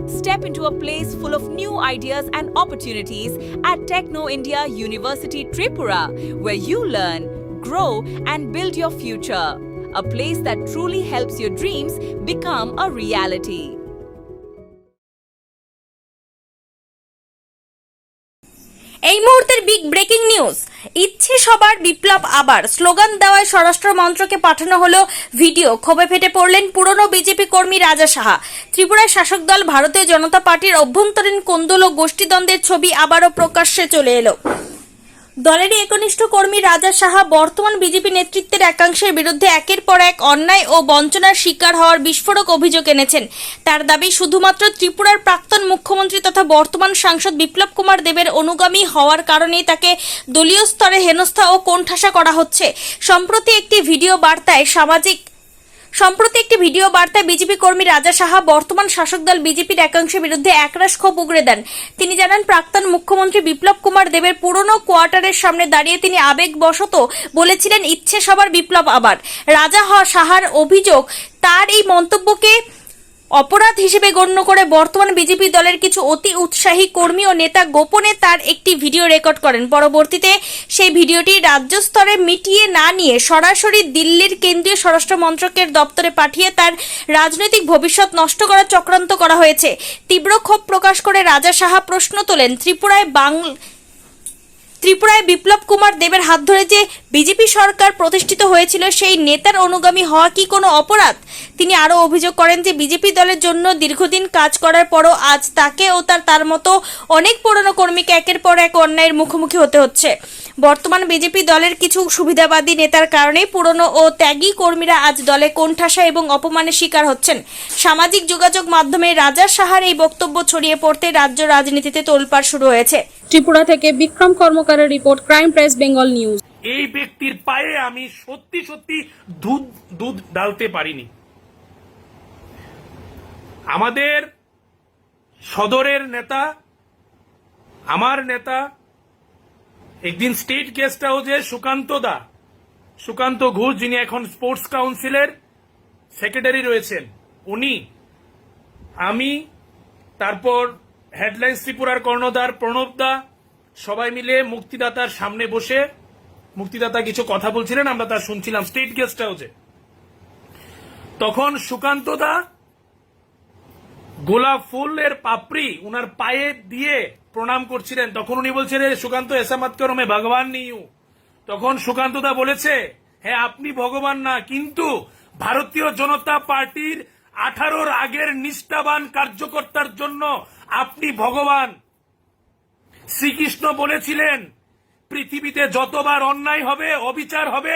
Step into a place full of new ideas and opportunities at Techno India University Tripura, where you learn, grow, and build your future. A place that truly helps your dreams become a reality. এই মুহূর্তের big breaking news, ইচ্ছে সবার বিপ্লব আবার slogan দেওয়ায় স্বরাষ্ট্র মন্ত্রকে পাঠানো হলো video. ক্ষোভে ফেটে পড়লেন পুরনো বিজেপি কর্মী রাজা সাহা। ত্রিপুরায় শাসক দল ভারতীয় জনতা পার্টির অভ্যন্তরীণ কোন্দল ও গোষ্ঠীদ্বন্দ্বের ছবি আবারও প্রকাশ্যে চলে এলো। দলেরই একনিষ্ঠ কর্মী রাজা সাহা বর্তমান বিজেপি নেতৃত্বের একাংশের বিরুদ্ধে একের পর এক অন্যায় ও বঞ্চনার শিকার হওয়ার বিস্ফোরক অভিযোগ এনেছেন। তার দাবি, শুধুমাত্র ত্রিপুরার প্রাক্তন মুখ্যমন্ত্রী তথা বর্তমান সাংসদ বিপ্লব কুমার দেবের অনুগামী হওয়ার কারণেই তাকে দলীয় স্তরে হেনস্থা ও কোণঠাসা করা হচ্ছে। সম্প্রতি একটি ভিডিও বার্তায় বিজেপি কর্মী রাজা সাহা বর্তমান শাসক দল বিজেপির একাংশের বিরুদ্ধে একরাশ ক্ষোভ উগরে দেন। তিনি জানান, প্রাক্তন মুখ্যমন্ত্রী বিপ্লব কুমার দেবের পুরনো কোয়ার্টারের সামনে দাঁড়িয়ে তিনি আবেগবশত বলেছিলেন, ইচ্ছে সবার বিপ্লব আবার। রাজা সাহার অভিযোগ, তার এই মন্তব্যকে অপরাধ হিসেবে গণ্য করে বর্তমান বিজেপি দলের কিছু অতি উৎসাহী কর্মী ও নেতা গোপনে তার একটি ভিডিও রেকর্ড করেন। পরবর্তীতে সেই ভিডিওটি রাজ্য স্তরে মিটিয়ে না নিয়ে সরাসরি দিল্লির কেন্দ্রীয় স্বরাষ্ট্র মন্ত্রকের দপ্তরে পাঠিয়ে তার রাজনৈতিক ভবিষ্যৎ নষ্ট করার চক্রান্ত করা হয়েছে। তীব্র ক্ষোভ প্রকাশ করে রাজা সাহা প্রশ্ন তোলেন, ত্রিপুরায় বিপ্লব কুমার দেবের হাত ধরে যে বিজেপি সরকার প্রতিষ্ঠিত হয়েছিল, সেই নেতার অনুগামী হওয়া কি কোনো অপরাধ? তিনি আরও অভিযোগ করেন যে বিজেপি দলের জন্য দীর্ঘদিন কাজ করার পরও আজ তাকে ও তার মতো অনেক পুরনো কর্মীকে একের পর এক অন্যায়ের মুখোমুখি হতে হচ্ছে। বর্তমান বিজেপি দলের কিছু সুবিধাবাদী নেতার কারণেই পুরনো ও ত্যাগী কর্মীরা আজ দলে কোণঠাসা এবং অপমানের শিকার হচ্ছেন। সামাজিক যোগাযোগ মাধ্যমে রাজা সাহার এই বক্তব্য ছড়িয়ে পড়তে রাজ্য রাজনীতিতে তোলপাড় শুরু হয়েছে। ত্রিপুরা থেকে বিক্রম কর্মকারের report, crime press Bengal news. এই ব্যক্তির পায়ে আমি সত্যি সত্যি দুধ ঢালতে পারিনি। আমাদের সদরের নেতা, আমার নেতা, একদিন স্টেট গেস্ট হাউসে সুকান্ত ঘোষ, যিনি এখন স্পোর্টস কাউন্সিলের সেক্রেটারি রয়েছেন, উনি, আমি, তারপর হেডলাইন্স ত্রিপুরার কর্ণধার প্রণব দা, সবাই মিলে মুক্তিদাতার সামনে বসে মুক্তিদাতা কিছু কথা বলছিলেন, আমরা তা শুনছিলাম স্টেট গেস্ট হাউসে। তখন সুকান্ত দা গোলাপ ফুলের পাপড়ি উনার পায়ে দিয়ে প্রণাম করছিলেন। তখন উনি বলছেন, সুকান্ত এসা মত করো, মে ভগবান নেই হুঁ। তখন সুকান্ত দা বলেছে, হ্যাঁ আপনি ভগবান না, কিন্তু ভারতীয় জনতা পার্টির 18 আগের নিষ্ঠাবান কার্যকর্তার জন্য আপনি ভগবান। শ্রীকৃষ্ণ বলেছিলেন, পৃথিবীতে যতবার অন্যায় হবে, অবিচার হবে,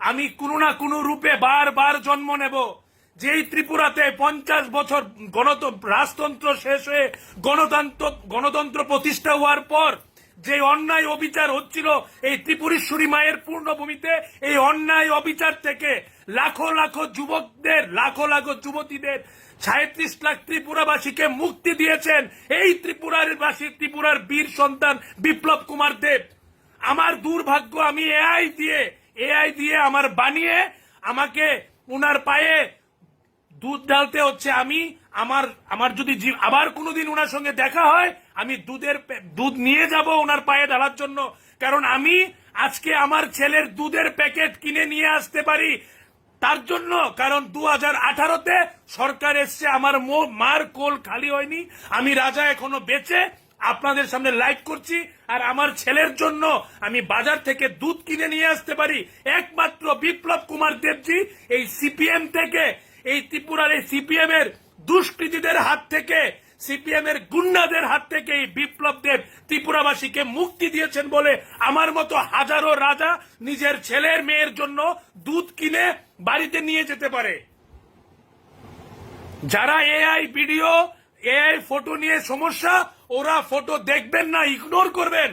আমি কোনো না কোনো রূপে বারবার জন্ম নেব। যেই ত্রিপুরাতে 50 বছর রাজতন্ত্র শেষ হয়ে গণতন্ত্র প্রতিষ্ঠা হওয়ার পর যে অন্যায় অবিচার হচ্ছিল এই ত্রিপুরেশ্বরী মায়ের পূর্ণভূমিতে, এই অন্যায় অবিচার থেকে লাখো লাখো যুবকদের, লাখো লাখো যুবতীদের, 37 লাখ ত্রিপুরাবাসীকে মুক্তি দিয়েছেন এই ত্রিপুরার বীর সন্তান বিপ্লব কুমার দেব। আমার দুর্ভাগ্য, আমি এআই দিয়ে আমার বানিয়ে আমাকে উনার পায়ে দুধ ঢালতে হচ্ছে। আমি আমার যদি আবার কোনোদিন ওনার সঙ্গে দেখা হয়, আমি দুধ নিয়ে যাব ওনার পায়ে ঢালার জন্য, কারণ আমি আজকে আমার ছেলের দুধের প্যাকেট কিনে নিয়ে আসতে পারি তার জন্য, কারণ 2018-তে সরকার এসছে, আমার মার কোল খালি হয়নি, আমি রাজা এখনো বেঁচে আপনাদের সামনে লাইভ করছি, আর আমার ছেলের জন্য আমি বাজার থেকে দুধ কিনে নিয়ে আসতে পারি একমাত্র বিপ্লব কুমার দেবজি। এই সিপিএম থেকে, এই ত্রিপুরার এই সিপিএম এর দুষ্কৃতীদের হাত থেকে, সিপিএম এর গুন্ডাদের হাত থেকে এই বিপ্লব দেব ত্রিপুরাবাসীকে মুক্তি দিয়েছেন বলে আমার মতো হাজারো রাজা নিজের ছেলের মেয়ের জন্য দুধ কিনে বাড়িতে নিয়ে যেতে পারে। যারা এআই ভিডিও, এআই ফটো নিয়ে সমস্যা, ওরা ফটো দেখবেন না, ইগনোর করবেন,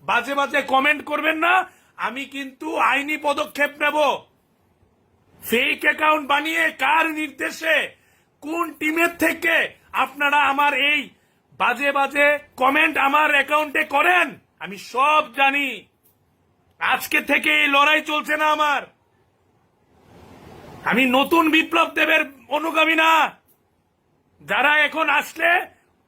বাজে বাজে কমেন্ট করবেন না। আমি কিন্তু আইনি পদক্ষেপ নেব। ফেক অ্যাকাউন্ট বানিয়ে কার নির্দেশে, কোন টিমের থেকে আপনারা আমার এই বাজে বাজে কমেন্ট আমার অ্যাকাউন্টে করেন, আমি সব জানি। আজকে থেকে এই লড়াই চলছে না আমার। আমি নতুন বিপ্লব দেবের অনুগামী না। যারা এখন আসলে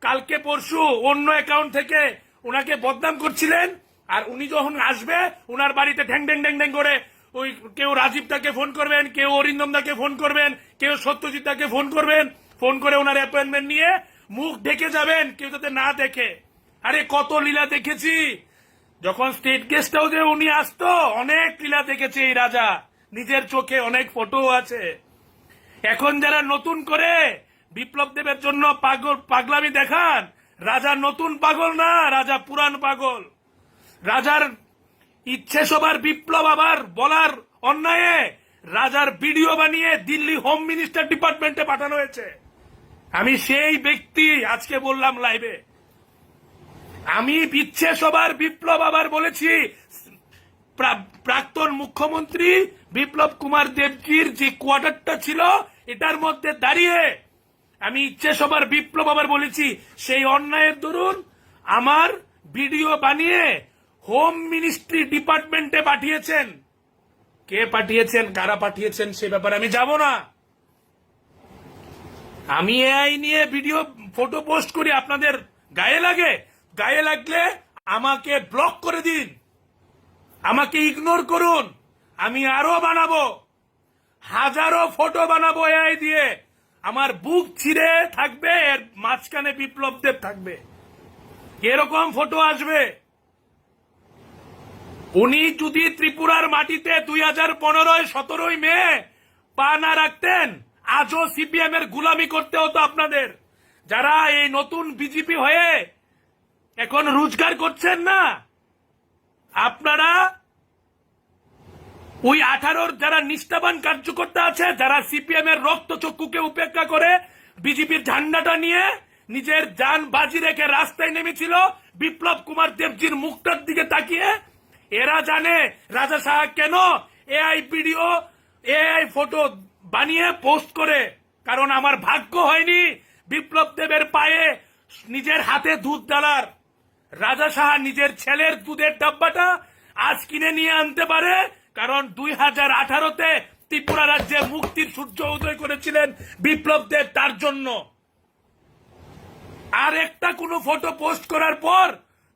কালকে পরশু অন্য অ্যাকাউন্ট থেকে ওনাকে বদনাম করছিলেন, আর উনি যখন আসবে ওনার বাড়িতে ঢ্যাং ঢ্যাং ঢ্যাং ঢ্যাং করে ওই কেউ রাজীব দাকে ফোন করবেন, কেউ অরিন্দম দাকে ফোন করবেন, কেউ সত্যজিৎ দাকে ফোন করবেন, ফোন করে ওনার অ্যাপয়েন্টমেন্ট নিয়ে মুখ ঢেকে যাবেন কেউ যাতে না দেখে। আরে কত লীলা দেখেছি, যখন স্টেট গেস্ট হাউসে উনি আসতো অনেক লীলা দেখেছে এই রাজা, নিজের চোখে অনেক ফটো আছে। এখন যারা নতুন করে বিপ্লব দেবের জন্য পাগলামি দেখান, রাজা নতুন পাগল না, রাজা পুরান পাগল। রাজার ইচ্ছে সবার বিপ্লব আবার বলার অন্যায়ে রাজার ভিডিও বানিয়ে দিল্লি হোম মিনিস্টার ডিপার্টমেন্টে পাঠানো হয়েছে। আমি সেই ব্যক্তি, আজকে বললাম লাইভে, আমি ইচ্ছে সবার বিপ্লব আবার বলেছি। প্রাক্তন মুখ্যমন্ত্রী বিপ্লব কুমার দেবজির যে কোয়ার্টারটা ছিল এটার মধ্যে দাঁড়িয়ে আমি ইচ্ছে সবার বিপ্লব আবার বলেছি। সেই অন্যায়ের দরুন আমার ভিডিও বানিয়ে হোম মিনিস্ট্রি ডিপার্টমেন্টে পাঠিয়েছেন। কে পাঠিয়েছেন, কারা পাঠিয়েছেন সে ব্যাপারে আমি যাব না। আমি এআই নিয়ে ভিডিও ফটো পোস্ট করি, আপনাদের গায়ে লাগে? গায়ে লাগলে আমাকে ব্লক করে দিন, আমাকে ইগনোর করুন। আমি আরো বানাবো, হাজারো ফটো বানাবো এআই দিয়ে। আমার বুক ছিঁড়ে থাকবে, এর মাঝখানে বিপ্লব দেব থাকবে, এরকম ফটো আসবে। উনি যদি ত্রিপুরার মাটিতে 2015 17 মে পা না রাখতেন, আজও সিপিএম এর গুলামি করতে হতো আপনাদের। যারা এই নতুন বিজেপি হয়ে এখন রোজগার করছেন না, আপনারা ওই 18 যারা নিষ্ঠাবান কার্যকর্তা আছে, যারা সিপিএম এর রক্তচক্ষুকে উপেক্ষা করে বিজেপির ঝান্ডাটা নিয়ে নিজের জান বাজি রেখে রাস্তায় নেমেছিল বিপ্লব কুমার দেবজির মুখটার দিকে তাকিয়ে, এরা জানে রাজা সাহা কেন এআই ভিডিও এআই ফটো বানিয়ে পোস্ট করে। কারণ আমার ভাগ্য হয়নি বিপ্লব দেবের পায়ে নিজের হাতে দুধ ডালার। রাজা সাহা নিজের ছেলের দুধের ডাব্বাটা আজ কিনে নিয়ে আনতে পারে, কারণ 2018-তে ত্রিপুরা রাজ্যে মুক্তির সূর্য উদয় করেছিলেন বিপ্লব দেব, তার জন্য। আর একটা কোনো ফটো পোস্ট করার পর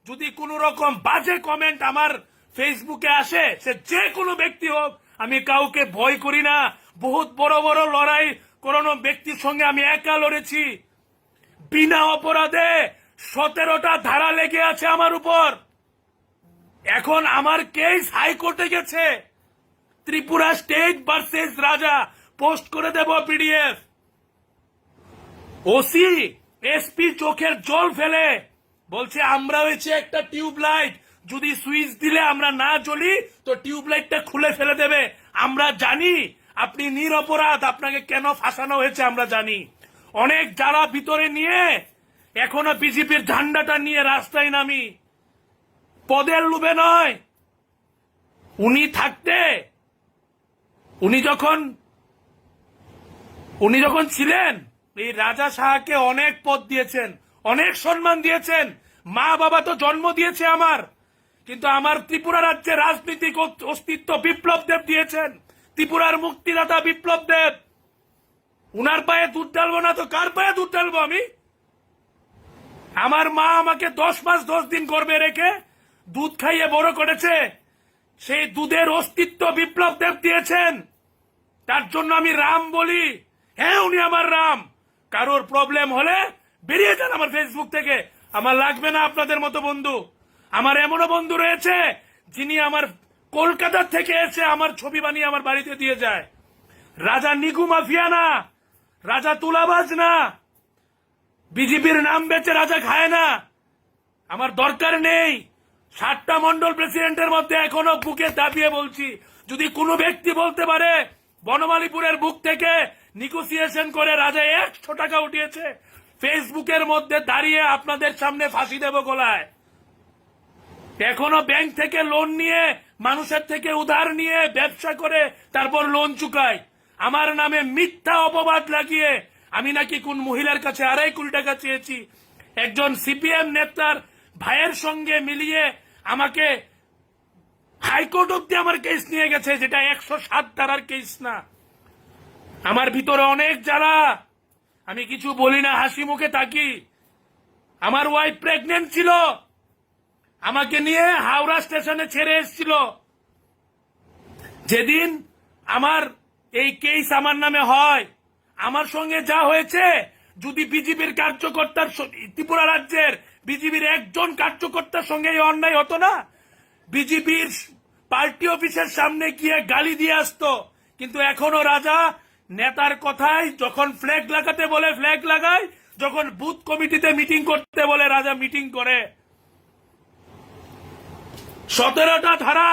যদি কোনো রকম বাজে কমেন্ট আমার ফেসবুকে আসে, সে যে কোনো ব্যক্তি হোক, আমি কাউকে ভয় করি না। বহুত বড় বড় লড়াই কোনো ব্যক্তির সঙ্গে আমি একা লড়েছি, বিনা অপরাধে 17টা ধারা লেগে আছে আমার উপর। এখন আমার কেস হাইকোর্টে গেছে, ত্রিপুরা স্টেট ভার্সেস রাজা, পোস্ট করে দেব পিডিএফ। ওসি এসপি চোখের জল ফেলে বলছে আমরা হয়েছে একটা টিউবলাইট, যদি সুইচ দিলে আমরা না জ্বলি তো টিউবলাইটটা খুলে ফেলে দেবে। আমরা জানি আপনি নিরপরাধ, আপনাকে কেন ফাঁসানো হয়েছে আমরা জানি। অনেক জ্বালা ভিতরে নিয়ে এখনো বিজেপির ঝান্ডাটা নিয়ে রাস্তায় নামি, পদের লোভে নয়। উনি থাকতে, উনি যখন ছিলেন, এই রাজা সাহাকে অনেক পদ দিয়েছেন, অনেক সম্মান দিয়েছেন, মা বাবা তো জন্ম দিয়েছে আমার, কিন্তু আমার ত্রিপুরা রাজ্যে রাজনৈতিক অস্তিত্ব বিপ্লব দেব দিয়েছেন। ত্রিপুরার মুক্তিদাতা বিপ্লব দেব, উনার পায়ে দুধ ঢালবো না তো কার পায়ে দুধ ঢালবো আমি? আমার মা আমাকে 10 মাস 10 দিন গর্ভে রেখে দুধ খাইয়ে বড় করেছে, সেই দুধের অস্তিত্ব বিপ্লব দেব দিয়েছেন। তার জন্য আমি রাম বলি, হ্যাঁ উনি আমার রাম। কারোর প্রবলেম হলে বেরিয়ে যান আমার ফেসবুক থেকে, আমার লাগবে না আপনাদের মতো বন্ধু। আমার এমনও বন্ধু রয়েছে যিনি আমার কলকাতা থেকে এসে আমার ছবি বানিয়ে আমার বাড়িতে দিয়ে যায়। রাজা নিগু মাফিয়া না, রাজা তুলাবাজ না, বিজেপির নাম বেচে রাজা খায় না। আমার দরকার নেই। 7টা মন্ডল প্রেসিডেন্টের মধ্যে এখনো বুকে দাবিয়ে বলছি, যদি কোনো ব্যক্তি বলতে পারে বনমালীপুরের বুক থেকে নিগোসিয়েশন করে রাজা 100 টাকা উঠিয়েছে, ফেসবুকের মধ্যে দাঁড়িয়ে আপনাদের সামনে ফাঁসি দেব গলায়। এখনো ব্যাংক থেকে লোন নিয়ে, মানুষের থেকে উধার নিয়ে ব্যবসা করে তারপর লোন চুকায়। আমার নামে মিথ্যা অপবাদ লাগিয়ে আমি নাকি কোন মহিলার কাছে 2.5 কোটি টাকা চেয়েছি। একজন সিপিএম নেতার ভাইয়ের সঙ্গে মিলিয়ে আমাকে হাইকোর্ট অব্দি আমার কেস নিয়ে গেছে, যেটা 107 ধারার কেস না। আমার ভিতরে অনেক জ্বালা, আমি কিছু বলি না, হাসি মুখে থাকি। আমার ওয়াইফ প্রেগনেন্ট ছিল, আমাকে নিয়ে হাওড়া স্টেশনে ছেড়ে এসেছিল। যেদিন আমার এই কেস আমার নামে হয়, আমার সঙ্গে যা হয়েছে, যদি বিজেপির কার্যকর্তার ত্রিপুরা রাজ্যের বিজেপির একজন কার্যকর্তার সঙ্গে এই অন্যায় হতো না, বিজেপির পার্টি অফিসের সামনে গিয়ে গালি দিয়ে আসতো। কিন্তু এখনো রাজা নেতার কথায় যখন ফ্ল্যাগ লাগাতে বলে ফ্ল্যাগ লাগায়, যখন বুথ কমিটিতে মিটিং করতে বলে রাজা মিটিং করে। 17টা ধারা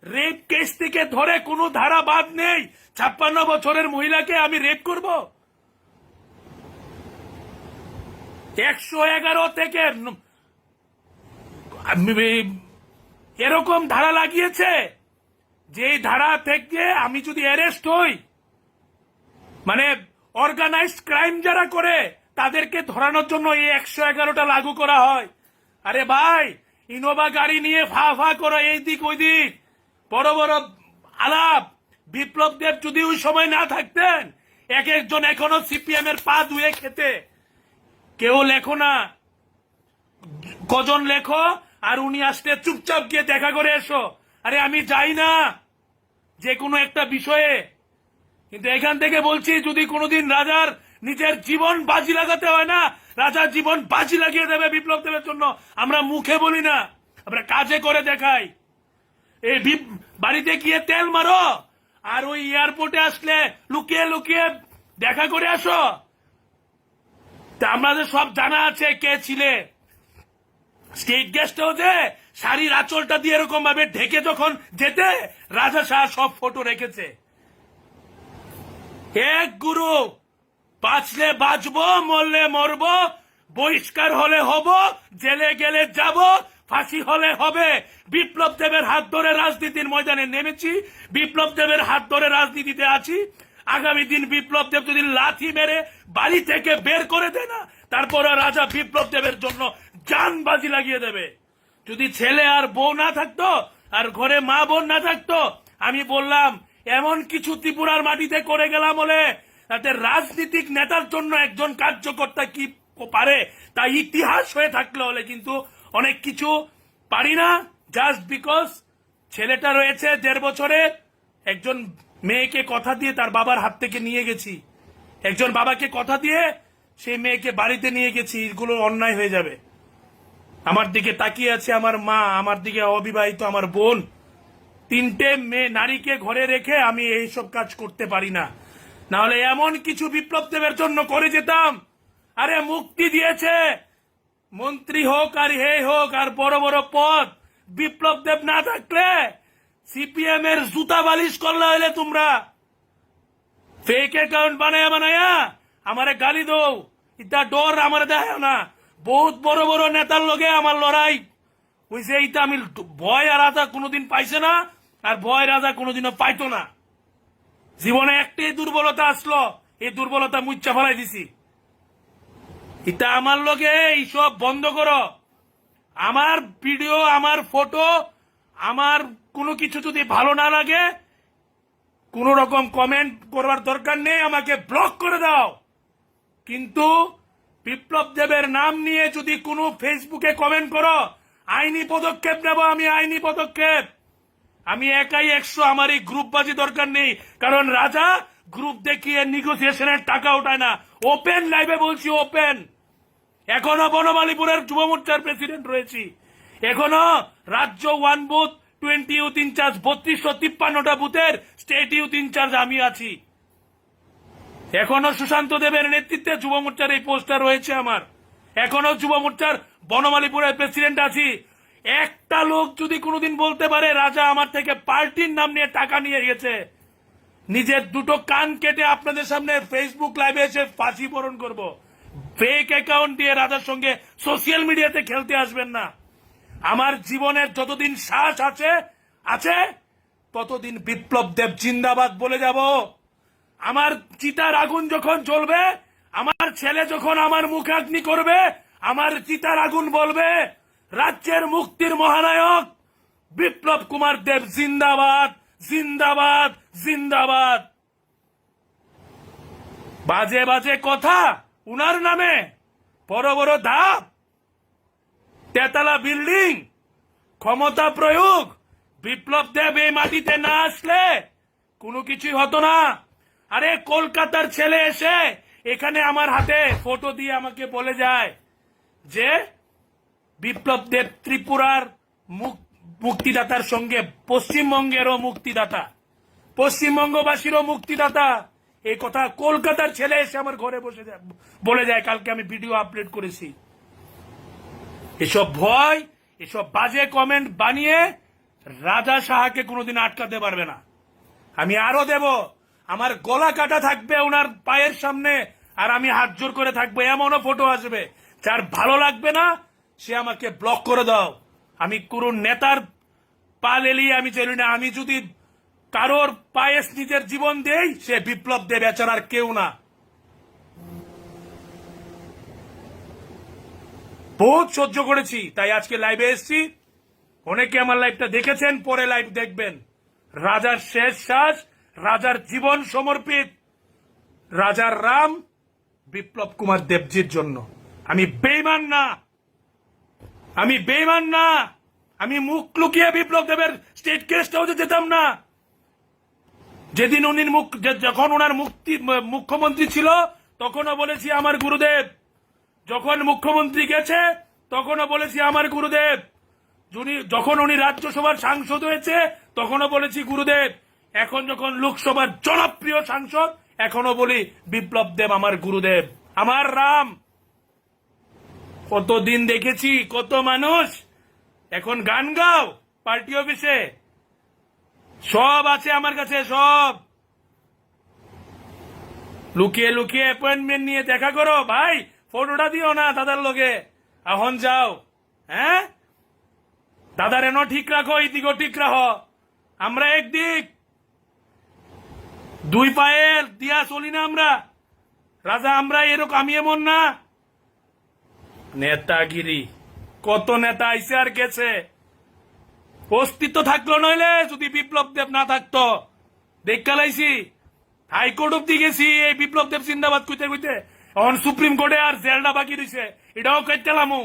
রেপ কেস থেকে ধরে কোনো ধারা বাদ নেই। 56 বছরের মহিলাকে আমি রেপ করব? 111 থেকে এরকম ধারা লাগিয়েছে, যে ধারা থেকে আমি যদি অ্যারেস্ট হই, মানে অর্গানাইজড ক্রাইম যারা করে তাদেরকে ধরানোর জন্য এই 111টা লাগু করা হয়। আরে ভাই, ইনোভা গাড়ি নিয়ে ফা ফা করো এই দিক ওই দিক, বড় বড় আলাপ। বিপ্লব দেব যদি ওই সময় না থাকতেন, এক একজন এখনো সিপিএম এর পা ধুয়ে খেতে। কেউ লেখো না, কজন লেখো, আর উনি আসতে চুপচাপ গিয়ে দেখা করে এসো। আরে আমি যাই না যে কোনো একটা বিষয়ে, কিন্তু এখান থেকে বলছি, যদি কোনোদিন রাজার নিজের জীবন বাজি লাগাতে হয় না, রাজা জীবন বাজি লাগিয়ে দেবে বিপ্লব দেবের জন্য। আমরা মুখে বলি না, আমরা কাজে করে দেখাই। এই বাড়িতে গিয়ে তেল মারো, আর ওই এয়ারপোর্টে আসলে লুকিয়ে লুকিয়ে দেখা করে আসো। তা আমাদের সব জানা আছে কে ছিলে। স্টেট গেস্ট হাউসে শাড়ির আঁচলটা দিয়ে এরকম ভাবে ঢেকে যখন যেতে, রাজা শাহ সব ফটো রেখেছে। এক গুরু, বাঁচলে বাঁচবো, মরলে মরবো, বহিষ্কার হলে হব, জেলে গেলে যাব, ফাঁসি হলে হবে। বিপ্লব দেবের হাত ধরে রাজনীতির ময়দানে নেমেছি, বিপ্লব দেবের হাত ধরে রাজনীতিতে আছি। আগামী দিন বিপ্লব দেব যদি লাথি মেরে বাড়ি থেকে বের করে দেয় না, তারপরে রাজা বিপ্লব দেবের জন্য জান বাজি লাগিয়ে দেবে। যদি ছেলে আর বউ না থাকতো, আর ঘরে মা বোন না থাকতো, আমি বললাম এমন কিছু ত্রিপুরার মাটিতে করে গেলাম বলে, তাতে রাজনীতিক নেতার জন্য একজন কার্যকর্তা কি পারে তা ইতিহাস হয়ে থাকলে হলে, কিন্তু অনেক কিছু পারি না। জাস্ট বিকজ ছেলেটা রয়েছে 1.5 বছরের, একজন মেয়েকে কথা দিয়ে তার বাবার হাত থেকে নিয়ে গেছি, একজন বাবাকে কথা দিয়ে সেই মেয়েকে বাড়িতে নিয়ে গেছি, এগুলো অন্যায় হয়ে যাবে। আমার দিকে তাকিয়ে আছে আমার মা, আমার দিকে অবিবাহিত আমার বোন, 3টে মেয়ে নারীকে ঘরে রেখে আমি এইসব কাজ করতে পারি না। না হলে এমন কিছু বিপ্লব দেবের জন্য করে যেতাম। আরে মুক্তি দিয়েছে, মন্ত্রী হোক আর হে হোক আর বড় বড় পদ, বিপ্লব দেব না থাকলে সিপিএম এর জুতা বালিশ করলে হইলে তোমরা ফেক অ্যাকাউন্ট বানায়া বানায়া আমারে গালি দৌ, ইটা ডর আমার দেখায় না। বহুত বড় বড় নেতার লগে আমার লড়াই হয়েছে, এইটা আমি ভয় আর রাজা কোনোদিন পাইছে না, আর ভয় রাজা কোনোদিনও পাইতো না। জীবনে একটাই দুর্বলতা আসলো, এই দুর্বলতা মুচ্চা ফেলাই দিছি। এটা আমার লগে এইসব বন্ধ করো। আমার ভিডিও, আমার ফটো, আমার কোনো কিছু যদি ভালো না লাগে, কোন রকম কমেন্ট করবার দরকার নেই, আমাকে ব্লক করে দাও। কিন্তু বিপ্লব দেবের নাম নিয়ে যদি কোনো ফেসবুকে কমেন্ট করো, আইনি পদক্ষেপ নেব আমি, আইনি পদক্ষেপ। আমি একাই 100, আমার এই গ্রুপবাজি দরকার নেই। কারণ রাজা গ্রুপ দেখিয়ে নেগোসিয়েশনের টাকা উঠায় না। ওপেন লাইভে বলছি, ওপেন। এখনো বনমালীপুরের যুব মোর্চার প্রেসিডেন্ট রয়েছি, এখনো রাজ্য 1 বুথ 20 ইউথ ইনচার্জ, 3253টা বুথের স্টেট ইউথ ইনচার্জ আমি আছি। এখনো সুশান্ত দেবের নেতৃত্বে যুব মোর্চার এই পোস্টার রয়েছে আমার। এখনো যুব মোর্চার বনমালীপুরের প্রেসিডেন্ট আছি। একটা লোক যদি কোনোদিন বলতে পারে রাজা আমার থেকে পার্টির নাম নিয়ে টাকা নিয়ে গেছে, নিজের 2টো কান কেটে আপনাদের সামনে ফেসবুক লাইভে এসে ফাঁসি বরণ করব। ফেক অ্যাকাউন্ট দিয়ে রাজার সঙ্গে সোশ্যাল মিডিয়াতে খেলতে আসবেন না। আমার জীবনের যতদিন শ্বাস আছে ততদিন বিপ্লব দেব জিন্দাবাদ বলে যাব। আমার চিতার আগুন যখন জ্বলবে, আমার ছেলে যখন আমার মুখাগ্নি করবে, আমার চিতার আগুন বলবে রাজ্যের মুক্তির মহানায়ক বিপ্লব কুমার দেব জিন্দাবাদ, জিন্দাবাদ, জিন্দাবাদ। বাজে বাজে কথা উনার নামে, বড় বড় ধাপ তেতলা বিল্ডিং, ক্ষমতা প্রয়োগ, বিপ্লব দেব এই মাটিতে না আসলে কোনো কিছুই হতো না। আরে কলকাতার ছেলে এসে এখানে আমার হাতে ফটো দিয়ে আমাকে বলে যায় যে বিপ্লব দেব ত্রিপুরার মুক্তিদাতার সঙ্গে পশ্চিমবঙ্গেরও মুক্তিদাতা, পশ্চিমবঙ্গবাসীরও মুক্তিদাতা। এই কথা কলকাতার ছেলে এসে আমার ঘরে বসে যায়, বলে যায়। কালকে আমি ভিডিও আপলোড করেছি। এসব ভয়, এসব বাজে কমেন্ট বানিয়ে রাজা সাহাকে কোনোদিন আটকাতে পারবে না। আমি আরো দেব, আমার গলা কাটা থাকবে ওনার পায়ের সামনে, আর আমি হাত জোর করে থাকবো। এমনও ফটো আসবে, যার ভালো লাগবে না সে আমাকে ব্লক করে দাও। আমি কোন নেতার পা লেলিয়ে আমি চলি না। আমি যদি কারোর পায়ে নিজের জীবন দেই, সে বিপ্লব দেব এছাড়া আর কেউ না। বহুত সহ্য করেছি, তাই আজকে লাইভে এসেছি। অনেকে আমার লাইভটা দেখেছেন, পরে লাইভ দেখবেন। রাজার শেষ শ্বাস, রাজার জীবন সমর্পিত, রাজার রাম বিপ্লব কুমার দেবজির জন্য। আমি বেঈমান না, আমি বেঈমান না। আমি মুখ লুকিয়ে বিপ্লব দেবের স্টেট গেস্ট হাউসে যেতাম না। যেদিন উনি যখন ওনার মুখ্যমন্ত্রী ছিল তখনও বলেছি আমার গুরুদেব। যখন মুখ্যমন্ত্রী গেছে তখনও বলেছি আমার গুরুদেব। যখন উনি রাজ্যসভার সাংসদ হয়েছে তখনও বলেছি গুরুদেব। এখন যখন লোকসভার জনপ্রিয় সাংসদ, এখনো বলি বিপ্লব দেব আমার গুরুদেব, আমার রাম। কতদিন দেখেছি কত মানুষ। এখন গান গাও পার্টি অফিসে, সব আছে আমার কাছে, সব লুকিয়ে লুকিয়ে অ্যাপয়েন্টমেন্ট নিয়ে দেখা করো। ভাই ফটোটা দিও না দাদার লগে, এখন যাও। হ্যাঁ, দাদার এনো ঠিক রাখো, ইদিগো ঠিক রাখো। আমরা একদিক, দুই পায়ে দিয়া চলি না আমরা। রাজা আমরা এরকম, আমি এমন না। নেতাগিরি, কত নেতা আইসে আর গেছে। অস্তিত্ব থাকলো নইলে, যদি বিপ্লব দেব না থাকতো। দেখা লাইছি হাইকোর্ট অব্দি গেছি এই বিপ্লব দেব জিন্দাবাদ কইতে কইতে। এখন সুপ্রিম কোর্টে আর জেলটা বাকি রয়েছে, এটাও কাটতেলামো,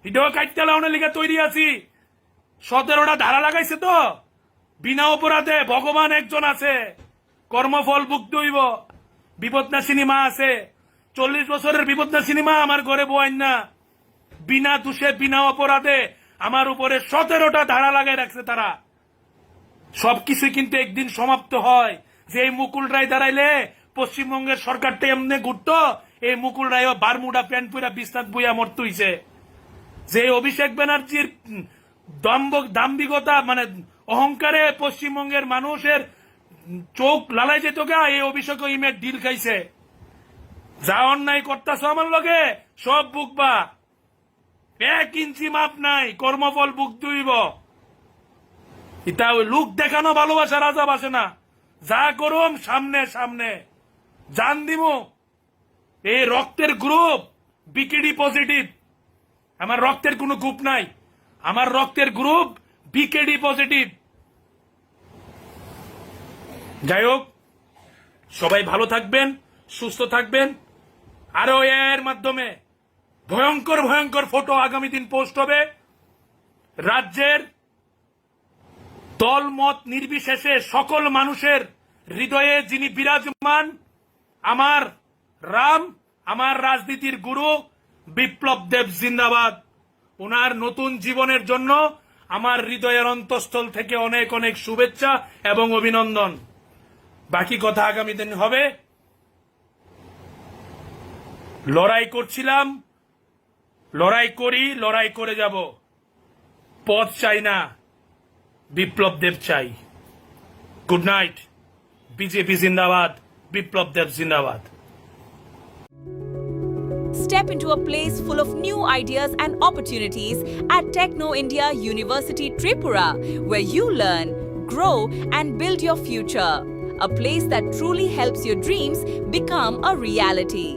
এটাও কাটতেলাম লিখে তৈরি আছি। 17টা ধারা লাগাইছে তো, বিনা অপরাধে ভগবান একজন আছে, কর্মফল ভুগতে হইব। বিপদনাশিনী মা আছে, 40 বছরের বিপদনাশিনী মা আমার ঘরে বয়ান না। বিনা দোষে বিনা অপরাধে আমার উপরে 17টা ধারা লাগাই রাখছে তারা। সবকিছু কিন্তু একদিন সমাপ্ত হয়। যে এই মুকুল রায় দাঁড়াইলে পশ্চিমবঙ্গের সরকারটা এমনি ঘুরতো, এই মুকুল রায় বারমুডা প্যান্ট পুরা বিছনাত বইয়া মরতে হইছে। যে অভিষেক ব্যানার্জির দাম্ভিকতা মানে অহংকারে পশ্চিমবঙ্গের মানুষের চোখ লালাই যেত গা, এই অভিষেক ইমের ডিল খাইছে। যা অন্যায় করতেছ আমার লগে সব বুকবা, 1 ইঞ্চি মাপ নাই, কর্মফল বুকতে হইব। এটা ওই লুক দেখানো ভালোবাসা রাজা বাসে না। যা করুম সামনে সামনে জান দিব। এই রক্তের গ্রুপ বিকেডি পজিটিভ, আমার রক্তের কোনো গ্রুপ নাই। আমার রক্তের গ্রুপ বিকেডি পজিটিভ। যাই হোক, সবাই ভালো থাকবেন, সুস্থ থাকবেন। আরো এর মাধ্যমে ভয়ঙ্কর ভয়ঙ্কর ফটো আগামী দিন পোস্ট হবে। রাজ্যের দল মত নির্বিশেষে সকল মানুষের হৃদয়ে যিনি বিরাজমান, আমার রাম, আমার রাজনীতির গুরু বিপ্লব দেব জিন্দাবাদ। ওনার নতুন জীবনের জন্য আমার হৃদয়ের অন্তঃস্থল থেকে অনেক অনেক শুভেচ্ছা এবং অভিনন্দন। বাকি কথা আগামী দিন হবে। লড়াই করছিলাম, লড়াই করি, লড়াই করে যাব। পথ চাই না, বিপ্লব দেব চাই। Good night. বিজেপি জিন্দাবাদ, বিপ্লব দেব জিন্দাবাদ। Step into a place full of new ideas and opportunities at Techno India University Tripura, where you learn, grow, and build your future. A place that truly helps your dreams become a reality.